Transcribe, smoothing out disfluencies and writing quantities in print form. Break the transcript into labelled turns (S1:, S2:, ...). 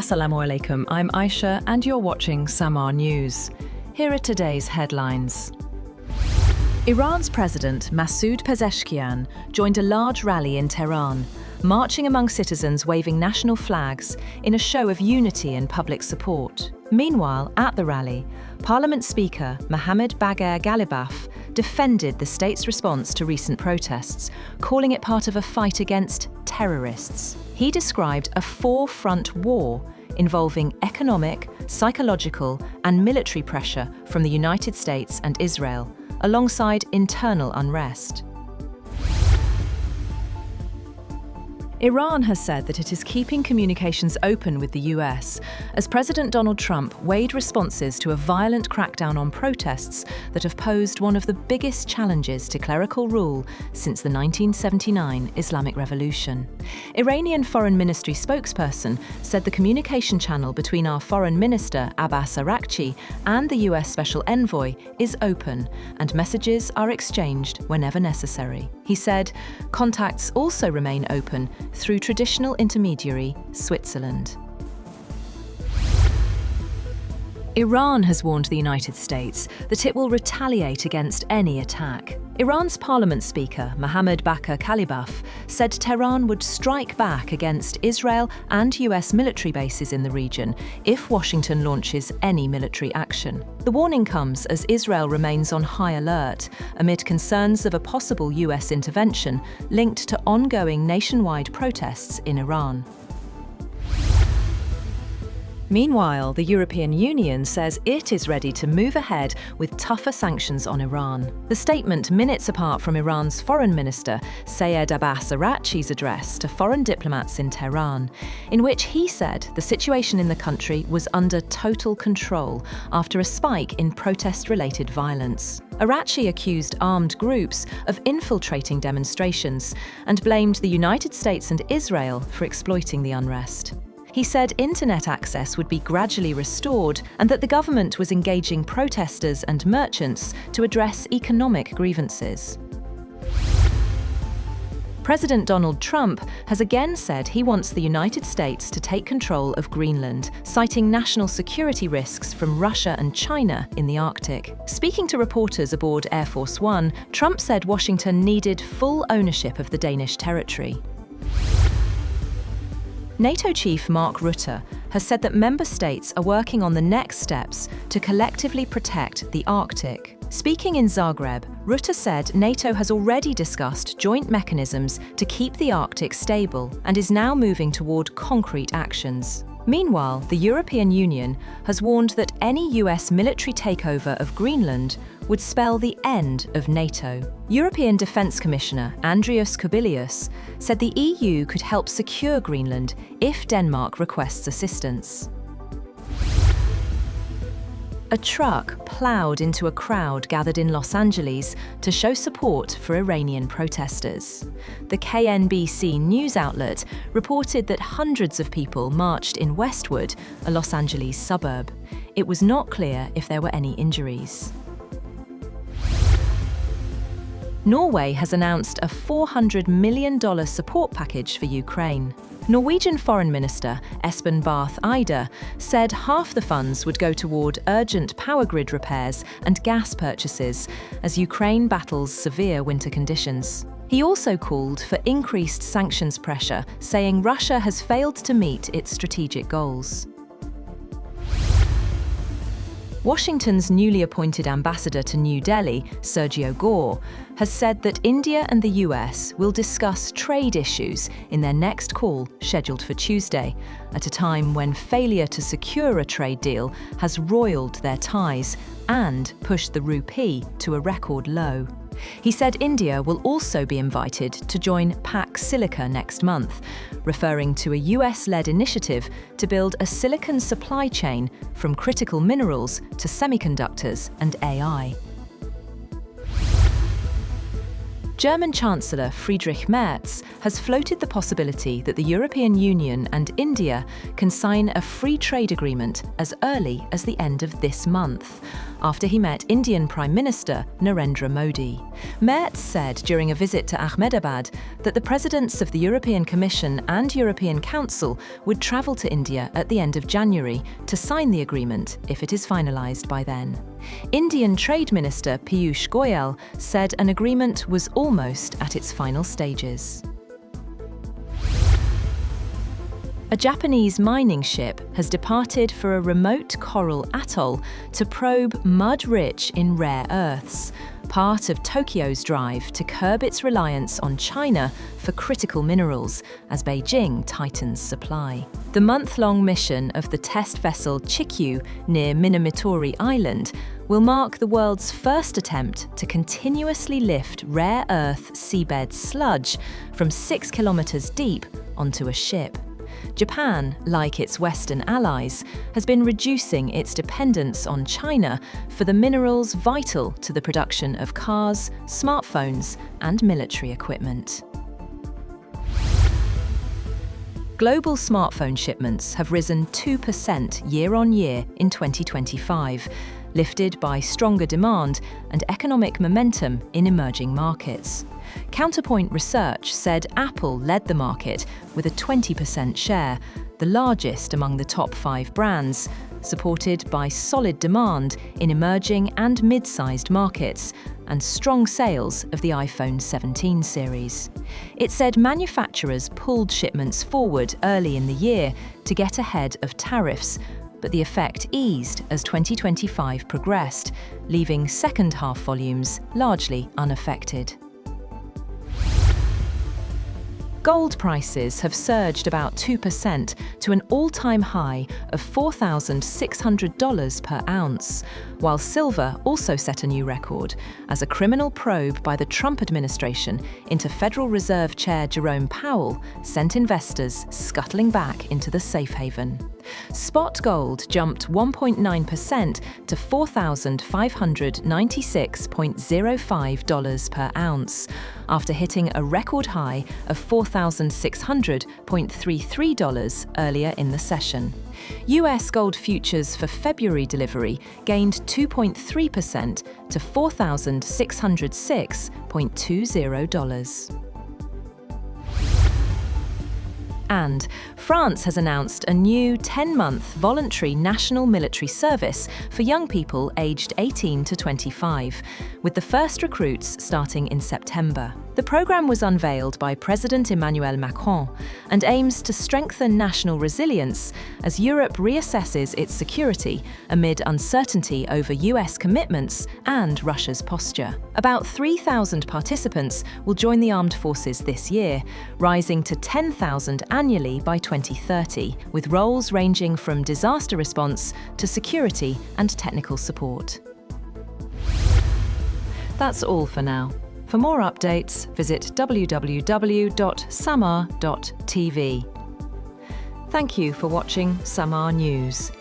S1: Assalamu alaikum, I'm Aisha and you're watching Samaa News. Here are today's headlines. Iran's President Masoud Pezeshkian joined a large rally in Tehran, marching among citizens waving national flags in a show of unity and public support. Meanwhile, at the rally, Parliament Speaker Mohammad Bagher Ghalibaf defended the state's response to recent protests, calling it part of a fight against terrorists. He described a four-front war involving economic, psychological, and military pressure from the United States and Israel, alongside internal unrest. Iran has said that it is keeping communications open with the US as President Donald Trump weighed responses to a violent crackdown on protests that have posed one of the biggest challenges to clerical rule since the 1979 Islamic Revolution. Iranian Foreign Ministry spokesperson said the communication channel between our Foreign Minister Abbas Araqchi and the US Special Envoy is open and messages are exchanged whenever necessary. He said, contacts also remain open through traditional intermediary Switzerland. Iran has warned the United States that it will retaliate against any attack. Iran's Parliament Speaker Mohammad Bagher Ghalibaf said Tehran would strike back against Israel and US military bases in the region if Washington launches any military action. The warning comes as Israel remains on high alert amid concerns of a possible US intervention linked to ongoing nationwide protests in Iran. Meanwhile, the European Union says it is ready to move ahead with tougher sanctions on Iran. The statement minutes apart from Iran's Foreign Minister Sayed Abbas Araqchi's address to foreign diplomats in Tehran, in which he said the situation in the country was under total control after a spike in protest-related violence. Araqchi accused armed groups of infiltrating demonstrations and blamed the United States and Israel for exploiting the unrest. He said internet access would be gradually restored and that the government was engaging protesters and merchants to address economic grievances. President Donald Trump has again said he wants the United States to take control of Greenland, citing national security risks from Russia and China in the Arctic. Speaking to reporters aboard Air Force One, Trump said Washington needed full ownership of the Danish territory. NATO chief Mark Rutte has said that member states are working on the next steps to collectively protect the Arctic. Speaking in Zagreb, Rutte said NATO has already discussed joint mechanisms to keep the Arctic stable and is now moving toward concrete actions. Meanwhile, the European Union has warned that any US military takeover of Greenland would spell the end of NATO. European Defence Commissioner Andrius Kubilius said the EU could help secure Greenland if Denmark requests assistance. A truck ploughed into a crowd gathered in Los Angeles to show support for Iranian protesters. The KNBC news outlet reported that hundreds of people marched in Westwood, a Los Angeles suburb. It was not clear if there were any injuries. Norway has announced a $400 million support package for Ukraine. Norwegian Foreign Minister Espen Barth Eide said half the funds would go toward urgent power grid repairs and gas purchases as Ukraine battles severe winter conditions. He also called for increased sanctions pressure, saying Russia has failed to meet its strategic goals. Washington's newly appointed ambassador to New Delhi, Sergio Gore, has said that India and the US will discuss trade issues in their next call scheduled for Tuesday, at a time when failure to secure a trade deal has roiled their ties and pushed the rupee to a record low. He said India will also be invited to join Pac Silica next month, referring to a US-led initiative to build a silicon supply chain from critical minerals to semiconductors and AI. German Chancellor Friedrich Merz has floated the possibility that the European Union and India can sign a free trade agreement as early as the end of this month, after he met Indian Prime Minister Narendra Modi. Merz said during a visit to Ahmedabad that the presidents of the European Commission and European Council would travel to India at the end of January to sign the agreement if it is finalised by then. Indian Trade Minister Piyush Goyal said an agreement was almost at its final stages. A Japanese mining ship has departed for a remote coral atoll to probe mud rich in rare earths, part of Tokyo's drive to curb its reliance on China for critical minerals as Beijing tightens supply. The month-long mission of the test vessel Chikyu near Minamitori Island will mark the world's first attempt to continuously lift rare earth seabed sludge from 6 kilometers deep onto a ship. Japan, like its Western allies, has been reducing its dependence on China for the minerals vital to the production of cars, smartphones, and military equipment. Global smartphone shipments have risen 2% year-on-year in 2025, lifted by stronger demand and economic momentum in emerging markets. Counterpoint Research said Apple led the market with a 20% share, the largest among the top 5 brands, supported by solid demand in emerging and mid-sized markets and strong sales of the iPhone 17 series. It said manufacturers pulled shipments forward early in the year to get ahead of tariffs, but the effect eased as 2025 progressed, leaving second-half volumes largely unaffected. Gold prices have surged about 2% to an all-time high of $4,600 per ounce, while silver also set a new record as a criminal probe by the Trump administration into Federal Reserve Chair Jerome Powell sent investors scuttling back into the safe haven. Spot gold jumped 1.9% to $4,596.05 per ounce, after hitting a record high of $4,600.33 earlier in the session. US gold futures for February delivery gained 2.3% to $4,606.20. And France has announced a new 10-month voluntary national military service for young people aged 18 to 25, with the first recruits starting in September. The programme was unveiled by President Emmanuel Macron and aims to strengthen national resilience as Europe reassesses its security amid uncertainty over US commitments and Russia's posture. About 3,000 participants will join the armed forces this year, rising to 10,000 annually by 2030, with roles ranging from disaster response to security and technical support. That's all for now. For more updates, visit www.samaa.tv. Thank you for watching Samaa News.